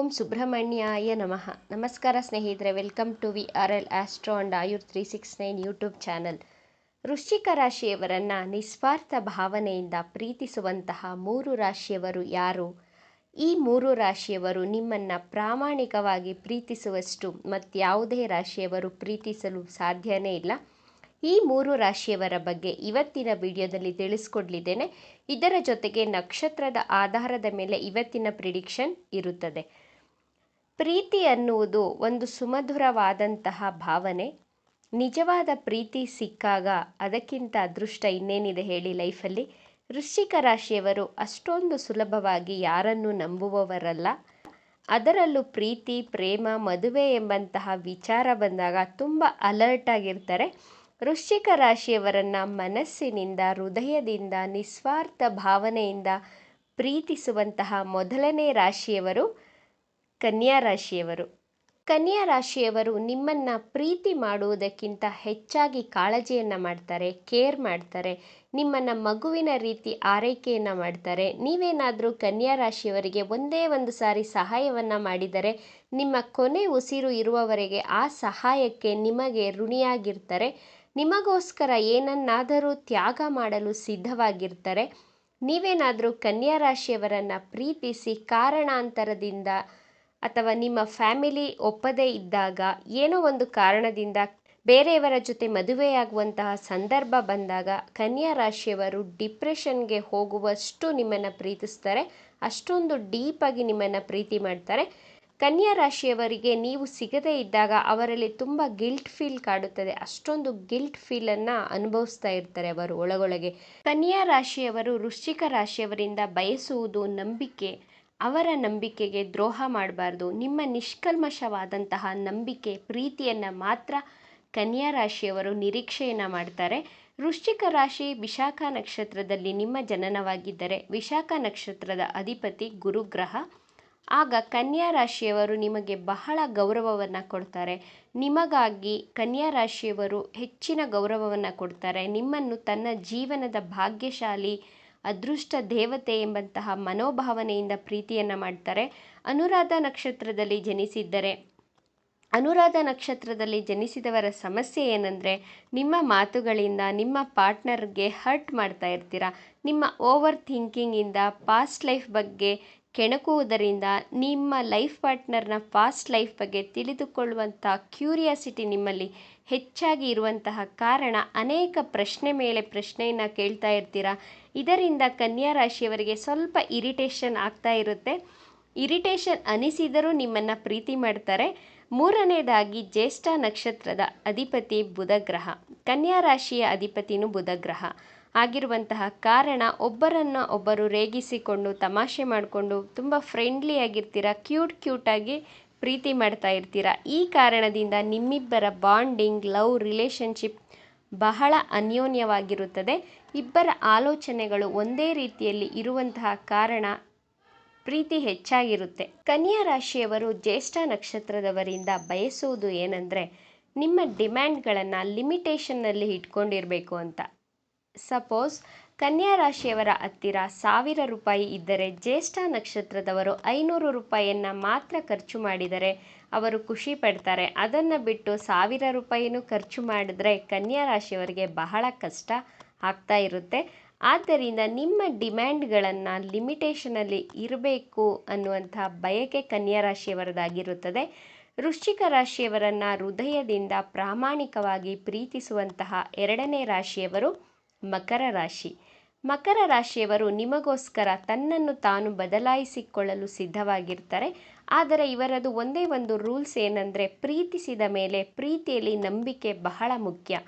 ಓಂ ಸುಬ್ರಹ್ಮಣ್ಯಾಯ ನಮಃ. ನಮಸ್ಕಾರ ಸ್ನೇಹಿತರೆ, welcome to VRL astro and Ayur 369 YouTube channel. ವೃಶ್ಚಿಕ ರಾಶಿಯವರನ್ನು ನಿಸ್ವಾರ್ಥ ಭಾವನೆಯಿಂದ ಪ್ರೀತಿಸುವಂತಹ 3 ರಾಶಿಯವರು ಯಾರು? ಈ 3 ರಾಶಿಯವರು ನಿಮ್ಮನ್ನು ಪ್ರಾಮಾಣಿಕವಾಗಿ ಪ್ರೀತಿಸುವಷ್ಟು ಮತ್ಯಾವುದೇ ರಾಶಿಯವರು ಪ್ರೀತಿಸಲು ಸಾಧ್ಯನೇ ಇಲ್ಲ. ಈ 3 ರಾಶಿಯವರ ಬಗ್ಗೆ ಇವತ್ತಿನ ವಿಡಿಯೋದಲ್ಲಿ ತಿಳಿಸ್ಕೊಡ್ಲಿದ್ದೇನೆ. ಇದರ ಜೊತೆಗೆ ನಕ್ಷತ್ರದ ಆಧಾರದ ಮೇಲೆ ಇವತ್ತಿನ ಪ್ರಿಡಿಕ್ಷನ್ ಇರುತ್ತದೆ. ಪ್ರೀತಿ ಅನ್ನುವುದು ಒಂದು ಸುಮಧುರವಾದಂತಹ ಭಾವನೆ. ನಿಜವಾದ ಪ್ರೀತಿ ಸಿಕ್ಕಾಗ ಅದಕ್ಕಿಂತ ಅದೃಷ್ಟ ಇನ್ನೇನಿದೆ ಹೇಳಿ ಲೈಫಲ್ಲಿ. ವೃಶ್ಚಿಕ ರಾಶಿಯವರು ಅಷ್ಟೊಂದು ಸುಲಭವಾಗಿ ಯಾರನ್ನು ನಂಬುವವರಲ್ಲ. ಅದರಲ್ಲೂ ಪ್ರೀತಿ, ಪ್ರೇಮ, ಮದುವೆ ಎಂಬಂತಹ ವಿಚಾರ ಬಂದಾಗ ತುಂಬ ಅಲರ್ಟ್ ಆಗಿರ್ತಾರೆ. ವೃಶ್ಚಿಕ ರಾಶಿಯವರನ್ನು ಮನಸ್ಸಿನಿಂದ, ಹೃದಯದಿಂದ, ನಿಸ್ವಾರ್ಥ ಭಾವನೆಯಿಂದ ಪ್ರೀತಿಸುವಂತಹ ಮೊದಲನೇ ರಾಶಿಯವರು ಕನ್ಯಾ ರಾಶಿಯವರು. ಕನ್ಯಾ ರಾಶಿಯವರು ನಿಮ್ಮನ್ನು ಪ್ರೀತಿ ಮಾಡುವುದಕ್ಕಿಂತ ಹೆಚ್ಚಾಗಿ ಕಾಳಜಿಯನ್ನು ಮಾಡ್ತಾರೆ, ಕೇರ್ ಮಾಡ್ತಾರೆ, ನಿಮ್ಮನ್ನು ಮಗುವಿನ ರೀತಿ ಆರೈಕೆಯನ್ನು ಮಾಡ್ತಾರೆ. ನೀವೇನಾದರೂ ಕನ್ಯಾ ರಾಶಿಯವರಿಗೆ ಒಂದೇ ಒಂದು ಸಾರಿ ಸಹಾಯವನ್ನು ಮಾಡಿದರೆ ನಿಮ್ಮ ಕೊನೆ ಉಸಿರು ಇರುವವರೆಗೆ ಆ ಸಹಾಯಕ್ಕೆ ನಿಮಗೆ ಋಣಿಯಾಗಿರ್ತಾರೆ. ನಿಮಗೋಸ್ಕರ ಏನನ್ನಾದರೂ ತ್ಯಾಗ ಮಾಡಲು ಸಿದ್ಧವಾಗಿರ್ತಾರೆ. ನೀವೇನಾದರೂ ಕನ್ಯಾ ರಾಶಿಯವರನ್ನು ಪ್ರೀತಿಸಿ ಕಾರಣಾಂತರದಿಂದ ಅಥವಾ ನಿಮ್ಮ ಫ್ಯಾಮಿಲಿ ಒಪ್ಪದೇ ಇದ್ದಾಗ, ಏನೋ ಒಂದು ಕಾರಣದಿಂದ ಬೇರೆಯವರ ಜೊತೆ ಮದುವೆಯಾಗುವಂತಹ ಸಂದರ್ಭ ಬಂದಾಗ ಕನ್ಯಾ ರಾಶಿಯವರು ಡಿಪ್ರೆಷನ್ಗೆ ಹೋಗುವಷ್ಟು ನಿಮ್ಮನ್ನು ಪ್ರೀತಿಸ್ತಾರೆ. ಅಷ್ಟೊಂದು ಡೀಪಾಗಿ ನಿಮ್ಮನ್ನು ಪ್ರೀತಿ ಮಾಡ್ತಾರೆ. ಕನ್ಯಾ ರಾಶಿಯವರಿಗೆ ನೀವು ಸಿಗದೇ ಇದ್ದಾಗ ಅವರಲ್ಲಿ ತುಂಬ ಗಿಲ್ಟ್ ಫೀಲ್ ಕಾಡುತ್ತದೆ. ಅಷ್ಟೊಂದು ಗಿಲ್ಟ್ ಫೀಲನ್ನು ಅನುಭವಿಸ್ತಾ ಇರ್ತಾರೆ ಅವರು ಒಳಗೊಳಗೆ. ಕನ್ಯಾ ರಾಶಿಯವರು ವೃಶ್ಚಿಕ ರಾಶಿಯವರಿಂದ ಬಯಸುವುದು ನಂಬಿಕೆ. ಅವರ ನಂಬಿಕೆಗೆ ದ್ರೋಹ ಮಾಡಬಾರ್ದು. ನಿಮ್ಮ ನಿಷ್ಕಲ್ಮಶವಾದಂತಹ ನಂಬಿಕೆ, ಪ್ರೀತಿಯನ್ನು ಮಾತ್ರ ಕನ್ಯಾ ರಾಶಿಯವರು ನಿರೀಕ್ಷೆಯನ್ನು ಮಾಡ್ತಾರೆ. ವೃಶ್ಚಿಕ ರಾಶಿ ವಿಶಾಖ ನಕ್ಷತ್ರದಲ್ಲಿ ನಿಮ್ಮ ಜನನವಾಗಿದ್ದರೆ ವಿಶಾಖ ನಕ್ಷತ್ರದ ಅಧಿಪತಿ ಗುರುಗ್ರಹ. ಆಗ ಕನ್ಯಾ ರಾಶಿಯವರು ನಿಮಗೆ ಬಹಳ ಗೌರವವನ್ನು ಕೊಡ್ತಾರೆ. ನಿಮಗಾಗಿ ಕನ್ಯಾ ರಾಶಿಯವರು ಹೆಚ್ಚಿನ ಗೌರವವನ್ನು ಕೊಡ್ತಾರೆ. ನಿಮ್ಮನ್ನು ತನ್ನ ಜೀವನದ ಭಾಗ್ಯಶಾಲಿ, ಅದೃಷ್ಟ ದೇವತೆ ಎಂಬಂತಹ ಮನೋಭಾವನೆಯಿಂದ ಪ್ರೀತಿಯನ್ನು ಮಾಡ್ತಾರೆ. ಅನುರಾಧ ನಕ್ಷತ್ರದಲ್ಲಿ ಜನಿಸಿದ್ದರೆ, ಅನುರಾಧ ನಕ್ಷತ್ರದಲ್ಲಿ ಜನಿಸಿದವರ ಸಮಸ್ಯೆ ಏನಂದರೆ, ನಿಮ್ಮ ಮಾತುಗಳಿಂದ ನಿಮ್ಮ ಪಾರ್ಟ್ನರ್ಗೆ ಹರ್ಟ್ ಮಾಡ್ತಾ ಇರ್ತೀರ. ನಿಮ್ಮ ಓವರ್ ಥಿಂಕಿಂಗಿಂದ ಪಾಸ್ಟ್ ಲೈಫ್ ಬಗ್ಗೆ ಕೆಣಕುವುದರಿಂದ, ನಿಮ್ಮ ಲೈಫ್ ಪಾರ್ಟ್ನರ್ನ ಪಾಸ್ಟ್ ಲೈಫ್ ಬಗ್ಗೆ ತಿಳಿದುಕೊಳ್ಳುವಂಥ ಕ್ಯೂರಿಯಾಸಿಟಿ ನಿಮ್ಮಲ್ಲಿ ಹೆಚ್ಚಾಗಿ ಇರುವಂತಹ ಕಾರಣ ಅನೇಕ ಪ್ರಶ್ನೆ ಮೇಲೆ ಪ್ರಶ್ನೆಯನ್ನು ಕೇಳ್ತಾ ಇರ್ತೀರ. ಇದರಿಂದ ಕನ್ಯಾ ರಾಶಿಯವರಿಗೆ ಸ್ವಲ್ಪ ಇರಿಟೇಷನ್ ಆಗ್ತಾ ಇರುತ್ತೆ. ಇರಿಟೇಷನ್ ಅನಿಸಿದರೂ ನಿಮ್ಮನ್ನು ಪ್ರೀತಿ ಮಾಡ್ತಾರೆ. ಮೂರನೇದಾಗಿ ಜ್ಯೇಷ್ಠ ನಕ್ಷತ್ರದ ಅಧಿಪತಿ ಬುಧಗ್ರಹ. ಕನ್ಯಾ ರಾಶಿಯ ಅಧಿಪತಿನೂ ಬುಧಗ್ರಹ ಆಗಿರುವಂತಹ ಕಾರಣ ಒಬ್ಬರನ್ನು ಒಬ್ಬರು ರೇಗಿಸಿಕೊಂಡು ತಮಾಷೆ ಮಾಡಿಕೊಂಡು ತುಂಬ ಫ್ರೆಂಡ್ಲಿ ಆಗಿರ್ತೀರ. ಕ್ಯೂಟಾಗಿ ಪ್ರೀತಿ ಮಾಡ್ತಾ ಇರ್ತೀರ. ಈ ಕಾರಣದಿಂದ ನಿಮ್ಮಿಬ್ಬರ ಬಾಂಡಿಂಗ್, ಲವ್ ರಿಲೇಷನ್ಶಿಪ್ ಬಹಳ ಅನ್ಯೋನ್ಯವಾಗಿರುತ್ತದೆ. ಇಬ್ಬರ ಆಲೋಚನೆಗಳು ಒಂದೇ ರೀತಿಯಲ್ಲಿ ಇರುವಂತಹ ಕಾರಣ ಪ್ರೀತಿ ಹೆಚ್ಚಾಗಿರುತ್ತೆ. ಕನ್ಯಾ ರಾಶಿಯವರು ಜ್ಯೇಷ್ಠ ನಕ್ಷತ್ರದವರಿಂದ ಬಯಸುವುದು ಏನಂದರೆ, ನಿಮ್ಮ ಡಿಮ್ಯಾಂಡ್ಗಳನ್ನು ಲಿಮಿಟೇಷನ್ನಲ್ಲಿ ಇಟ್ಕೊಂಡಿರಬೇಕು ಅಂತ. ಸಪೋಸ್ ಕನ್ಯಾ ರಾಶಿಯವರ ಹತ್ತಿರ 1000 ರೂಪಾಯಿ ಇದ್ದರೆ ಜ್ಯೇಷ್ಠ ನಕ್ಷತ್ರದವರು 500 ರೂಪಾಯಿಯನ್ನು ಮಾತ್ರ ಖರ್ಚು ಮಾಡಿದರೆ ಅವರು ಖುಷಿ ಪಡ್ತಾರೆ. ಅದನ್ನು ಬಿಟ್ಟು 1000 ರೂಪಾಯಿನೂ ಖರ್ಚು ಮಾಡಿದ್ರೆ ಕನ್ಯಾ ರಾಶಿಯವರಿಗೆ ಬಹಳ ಕಷ್ಟ ಆಗ್ತಾ ಇರುತ್ತೆ. ಆದ್ದರಿಂದ ನಿಮ್ಮ ಡಿಮ್ಯಾಂಡ್ಗಳನ್ನು ಲಿಮಿಟೇಷನಲ್ಲಿ ಇರಬೇಕು ಅನ್ನುವಂಥ ಬಯಕೆ ಕನ್ಯಾ ರಾಶಿಯವರದಾಗಿರುತ್ತದೆ. ವೃಶ್ಚಿಕ ರಾಶಿಯವರನ್ನು ಹೃದಯದಿಂದ ಪ್ರಾಮಾಣಿಕವಾಗಿ ಪ್ರೀತಿಸುವಂತಹ ಎರಡನೇ ರಾಶಿಯವರು ಮಕರ ರಾಶಿ. ಮಕರ ರಾಶಿಯವರು ನಿಮಗೋಸ್ಕರ ತನ್ನನ್ನು ತಾನು ಬದಲಾಯಿಸಿಕೊಳ್ಳಲು ಸಿದ್ಧವಾಗಿರ್ತಾರೆ. ಆದರೆ ಇವರದು ಒಂದೇ ಒಂದು ರೂಲ್ಸ್ ಏನಂದರೆ, ಪ್ರೀತಿಸಿದ ಮೇಲೆ ಪ್ರೀತಿಯಲ್ಲಿ ನಂಬಿಕೆ ಬಹಳ ಮುಖ್ಯ.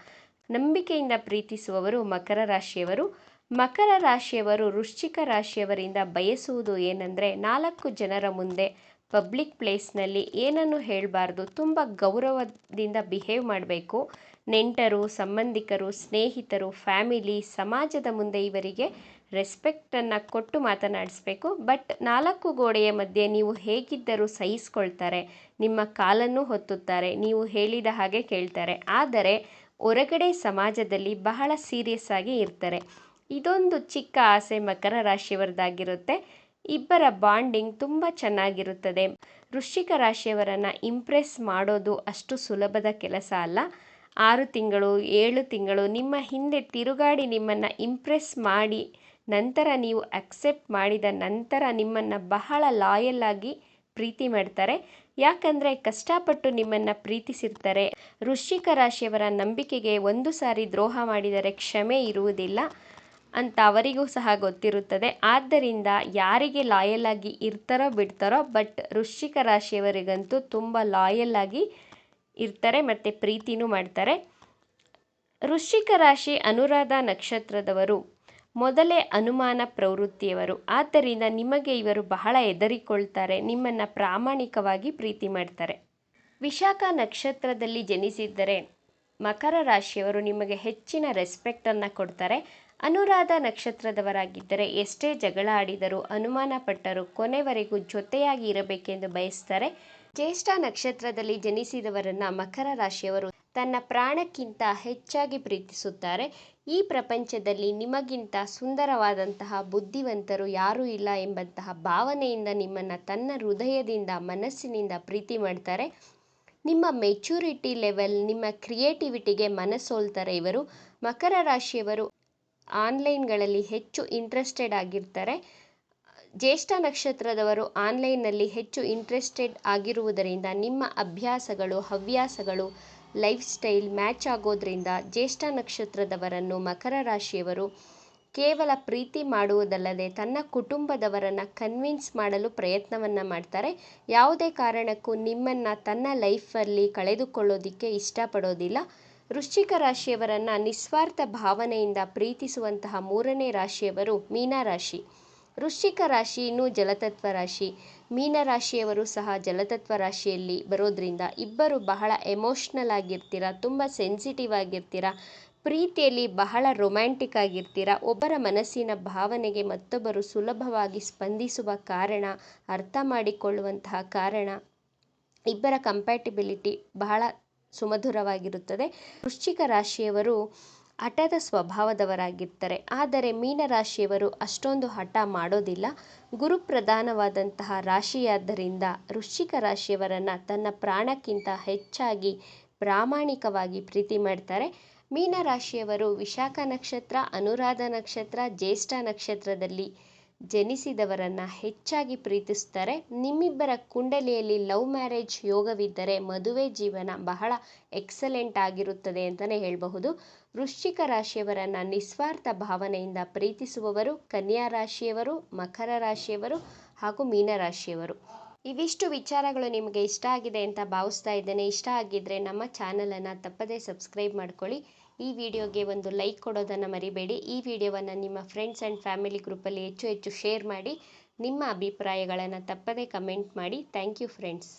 ನಂಬಿಕೆಯಿಂದ ಪ್ರೀತಿಸುವವರು ಮಕರ ರಾಶಿಯವರು. ಮಕರ ರಾಶಿಯವರು ವೃಶ್ಚಿಕ ರಾಶಿಯವರಿಂದ ಬಯಸುವುದು ಏನಂದರೆ, 4 ಜನರ ಮುಂದೆ ಪಬ್ಲಿಕ್ ಪ್ಲೇಸ್ನಲ್ಲಿ ಏನನ್ನು ಹೇಳಬಾರ್ದು, ತುಂಬ ಗೌರವದಿಂದ ಬಿಹೇವ್ ಮಾಡಬೇಕು. ನೆಂಟರು, ಸಂಬಂಧಿಕರು, ಸ್ನೇಹಿತರು, ಫ್ಯಾಮಿಲಿ, ಸಮಾಜದ ಮುಂದೆ ಇವರಿಗೆ ರೆಸ್ಪೆಕ್ಟನ್ನು ಕೊಟ್ಟು ಮಾತನಾಡಿಸ್ಬೇಕು. ಬಟ್ 4 ಗೋಡೆಯ ಮಧ್ಯೆ ನೀವು ಹೇಗಿದ್ದರೂ ಸಹಿಸ್ಕೊಳ್ತಾರೆ. ನಿಮ್ಮ ಕಾಲನ್ನು ಹೊತ್ತುತ್ತಾರೆ, ನೀವು ಹೇಳಿದ ಹಾಗೆ ಕೇಳ್ತಾರೆ. ಆದರೆ ಹೊರಗಡೆ ಸಮಾಜದಲ್ಲಿ ಬಹಳ ಸೀರಿಯಸ್ ಆಗಿ ಇರ್ತಾರೆ. ಇದೊಂದು ಚಿಕ್ಕ ಆಸೆ ಮಕರ ರಾಶಿಯವರದಾಗಿರುತ್ತೆ. ಇಬ್ಬರ ಬಾಂಡಿಂಗ್ ತುಂಬ ಚೆನ್ನಾಗಿರುತ್ತದೆ. ವೃಶ್ಚಿಕ ರಾಶಿಯವರನ್ನು ಇಂಪ್ರೆಸ್ ಮಾಡೋದು ಅಷ್ಟು ಸುಲಭದ ಕೆಲಸ ಅಲ್ಲ. 6 ತಿಂಗಳು 7 ತಿಂಗಳು ನಿಮ್ಮ ಹಿಂದೆ ತಿರುಗಾಡಿ ನಿಮ್ಮನ್ನು ಇಂಪ್ರೆಸ್ ಮಾಡಿ ನಂತರ ನೀವು ಅಕ್ಸೆಪ್ಟ್ ಮಾಡಿದ ನಂತರ ನಿಮ್ಮನ್ನು ಬಹಳ ಲಾಯಲ್ ಆಗಿ ಪ್ರೀತಿ ಮಾಡ್ತಾರೆ. ಯಾಕಂದರೆ ಕಷ್ಟಪಟ್ಟು ನಿಮ್ಮನ್ನು ಪ್ರೀತಿಸಿರ್ತಾರೆ. ವೃಶ್ಚಿಕ ರಾಶಿಯವರ ನಂಬಿಕೆಗೆ ಒಂದು ಸಾರಿ ದ್ರೋಹ ಮಾಡಿದರೆ ಕ್ಷಮೆ ಇರುವುದಿಲ್ಲ ಅಂತ ಅವರಿಗೂ ಸಹ ಗೊತ್ತಿರುತ್ತದೆ. ಆದ್ದರಿಂದ ಯಾರಿಗೆ ಲಾಯಲ್ ಆಗಿ ಇರ್ತಾರೋ ಬಿಡ್ತಾರೋ, ಬಟ್ ವೃಶ್ಚಿಕ ರಾಶಿಯವರಿಗಂತೂ ತುಂಬ ಲಾಯಲ್ ಆಗಿ ಇರ್ತಾರೆ ಮತ್ತು ಪ್ರೀತಿನೂ ಮಾಡ್ತಾರೆ. ವೃಶ್ಚಿಕ ರಾಶಿ ಅನುರಾಧ ನಕ್ಷತ್ರದವರು ಮೊದಲೇ ಅನುಮಾನ ಪ್ರವೃತ್ತಿಯವರು. ಆದ್ದರಿಂದ ನಿಮಗೆ ಇವರು ಬಹಳ ಹೆದರಿಕೊಳ್ತಾರೆ, ನಿಮ್ಮನ್ನು ಪ್ರಾಮಾಣಿಕವಾಗಿ ಪ್ರೀತಿ ಮಾಡ್ತಾರೆ. ವಿಶಾಖ ನಕ್ಷತ್ರದಲ್ಲಿ ಜನಿಸಿದ್ದರೆ ಮಕರ ರಾಶಿಯವರು ನಿಮಗೆ ಹೆಚ್ಚಿನ ರೆಸ್ಪೆಕ್ಟನ್ನು ಕೊಡ್ತಾರೆ. ಅನುರಾಧ ನಕ್ಷತ್ರದವರಾಗಿದ್ದರೆ ಎಷ್ಟೇ ಜಗಳ ಆಡಿದರೂ ಅನುಮಾನ ಪಟ್ಟರೂ ಕೊನೆವರೆಗೂ ಜೊತೆಯಾಗಿ ಇರಬೇಕೆಂದು ಬಯಸ್ತಾರೆ. ಜ್ಯೇಷ್ಠ ನಕ್ಷತ್ರದಲ್ಲಿ ಜನಿಸಿದವರನ್ನು ಮಕರ ರಾಶಿಯವರು ತನ್ನ ಪ್ರಾಣಕ್ಕಿಂತ ಹೆಚ್ಚಾಗಿ ಪ್ರೀತಿಸುತ್ತಾರೆ. ಈ ಪ್ರಪಂಚದಲ್ಲಿ ನಿಮಗಿಂತ ಸುಂದರವಾದಂತಹ ಬುದ್ಧಿವಂತರು ಯಾರೂ ಇಲ್ಲ ಎಂಬಂತಹ ಭಾವನೆಯಿಂದ ನಿಮ್ಮನ್ನು ತನ್ನ ಹೃದಯದಿಂದ ಮನಸ್ಸಿನಿಂದ ಪ್ರೀತಿ ಮಾಡ್ತಾರೆ. ನಿಮ್ಮ ಮೆಚುರಿಟಿ ಲೆವೆಲ್, ನಿಮ್ಮ ಕ್ರಿಯೇಟಿವಿಟಿಗೆ ಮನಸೋಲ್ತಾರೆ ಇವರು. ಮಕರ ರಾಶಿಯವರು ಆನ್ಲೈನ್ಗಳಲ್ಲಿ ಹೆಚ್ಚು ಇಂಟ್ರೆಸ್ಟೆಡ್ ಆಗಿರ್ತಾರೆ. ಜ್ಯೇಷ್ಠ ನಕ್ಷತ್ರದವರು ಆನ್ಲೈನ್ನಲ್ಲಿ ಹೆಚ್ಚು ಇಂಟ್ರೆಸ್ಟೆಡ್ ಆಗಿರುವುದರಿಂದ ನಿಮ್ಮ ಅಭ್ಯಾಸಗಳು, ಹವ್ಯಾಸಗಳು, ಲೈಫ್ ಸ್ಟೈಲ್ ಮ್ಯಾಚ್ ಆಗೋದ್ರಿಂದ ಜ್ಯೇಷ್ಠ ನಕ್ಷತ್ರದವರನ್ನು ಮಕರ ರಾಶಿಯವರು ಕೇವಲ ಪ್ರೀತಿ ಮಾಡುವುದಲ್ಲದೆ ತನ್ನ ಕುಟುಂಬದವರನ್ನು ಕನ್ವಿನ್ಸ್ ಮಾಡಲು ಪ್ರಯತ್ನವನ್ನು ಮಾಡ್ತಾರೆ. ಯಾವುದೇ ಕಾರಣಕ್ಕೂ ನಿಮ್ಮನ್ನು ತನ್ನ ಲೈಫಲ್ಲಿ ಕಳೆದುಕೊಳ್ಳೋದಕ್ಕೆ ಇಷ್ಟಪಡೋದಿಲ್ಲ. ವೃಶ್ಚಿಕ ರಾಶಿಯವರನ್ನು ನಿಸ್ವಾರ್ಥ ಭಾವನೆಯಿಂದ ಪ್ರೀತಿಸುವಂತಹ 3ನೇ ರಾಶಿಯವರು ಮೀನರಾಶಿ. ವೃಶ್ಚಿಕ ರಾಶಿ ಇನ್ನೂ ಜಲತತ್ವ ರಾಶಿ. ಮೀನರಾಶಿಯವರು ಸಹ ಜಲತತ್ವ ರಾಶಿಯಲ್ಲಿ ಬರೋದ್ರಿಂದ ಇಬ್ಬರು ಬಹಳ ಎಮೋಷ್ನಲ್ ಆಗಿರ್ತೀರ, ತುಂಬ ಸೆನ್ಸಿಟಿವ್ ಆಗಿರ್ತೀರ, ಪ್ರೀತಿಯಲ್ಲಿ ಬಹಳ ರೊಮ್ಯಾಂಟಿಕ್ ಆಗಿರ್ತೀರ. ಒಬ್ಬರ ಮನಸ್ಸಿನ ಭಾವನೆಗೆ ಮತ್ತೊಬ್ಬರು ಸುಲಭವಾಗಿ ಸ್ಪಂದಿಸುವ ಕಾರಣ, ಅರ್ಥ ಮಾಡಿಕೊಳ್ಳುವಂತಹ ಕಾರಣ ಇಬ್ಬರ ಕಂಪ್ಯಾಟಿಬಿಲಿಟಿ ಬಹಳ ಸುಮಧುರವಾಗಿರುತ್ತದೆ. ವೃಶ್ಚಿಕ ರಾಶಿಯವರು ಹಠದ ಸ್ವಭಾವದವರಾಗಿರ್ತಾರೆ. ಆದರೆ ಮೀನರಾಶಿಯವರು ಅಷ್ಟೊಂದು ಹಠ ಮಾಡೋದಿಲ್ಲ. ಗುರುಪ್ರಧಾನವಾದಂತಹ ರಾಶಿಯಾದ್ದರಿಂದ ವೃಶ್ಚಿಕ ರಾಶಿಯವರನ್ನು ತನ್ನ ಪ್ರಾಣಕ್ಕಿಂತ ಹೆಚ್ಚಾಗಿ ಪ್ರಾಮಾಣಿಕವಾಗಿ ಪ್ರೀತಿ ಮಾಡ್ತಾರೆ. ಮೀನರಾಶಿಯವರು ವಿಶಾಖ ನಕ್ಷತ್ರ, ಅನುರಾಧ ನಕ್ಷತ್ರ, ಜ್ಯೇಷ್ಠ ನಕ್ಷತ್ರದಲ್ಲಿ ಜನಿಸಿದವರನ್ನು ಹೆಚ್ಚಾಗಿ ಪ್ರೀತಿಸ್ತಾರೆ. ನಿಮ್ಮಿಬ್ಬರ ಕುಂಡಲಿಯಲ್ಲಿ ಲವ್ ಮ್ಯಾರೇಜ್ ಯೋಗವಿದ್ದರೆ ಮದುವೆ ಜೀವನ ಬಹಳ ಎಕ್ಸಲೆಂಟ್ ಆಗಿರುತ್ತದೆ ಅಂತಲೇ ಹೇಳಬಹುದು. ವೃಶ್ಚಿಕ ರಾಶಿಯವರನ್ನು ನಿಸ್ವಾರ್ಥ ಭಾವನೆಯಿಂದ ಪ್ರೀತಿಸುವವರು ಕನ್ಯಾ ರಾಶಿಯವರು, ಮಕರ ರಾಶಿಯವರು ಹಾಗೂ ಮೀನರಾಶಿಯವರು. ಇವಿಷ್ಟು ವಿಚಾರಗಳು ನಿಮಗೆ ಇಷ್ಟ ಆಗಿದೆ ಅಂತ ಭಾವಿಸ್ತಾ ಇದ್ದೇನೆ. ಇಷ್ಟ ಆಗಿದ್ದರೆ ನಮ್ಮ ಚಾನಲನ್ನು ತಪ್ಪದೇ ಸಬ್ಸ್ಕ್ರೈಬ್ ಮಾಡ್ಕೊಳ್ಳಿ. ಈ ವಿಡಿಯೋಗೆ ಒಂದು ಲೈಕ್ ಕೊಡೋದನ್ನು ಮರಿಬೇಡಿ. ಈ ವಿಡಿಯೋವನ್ನು ನಿಮ್ಮ ಫ್ರೆಂಡ್ಸ್ ಆ್ಯಂಡ್ ಫ್ಯಾಮಿಲಿ ಗ್ರೂಪಲ್ಲಿ ಹೆಚ್ಚು ಶೇರ್ ಮಾಡಿ. ನಿಮ್ಮ ಅಭಿಪ್ರಾಯಗಳನ್ನು ತಪ್ಪದೇ ಕಮೆಂಟ್ ಮಾಡಿ. Thank you friends.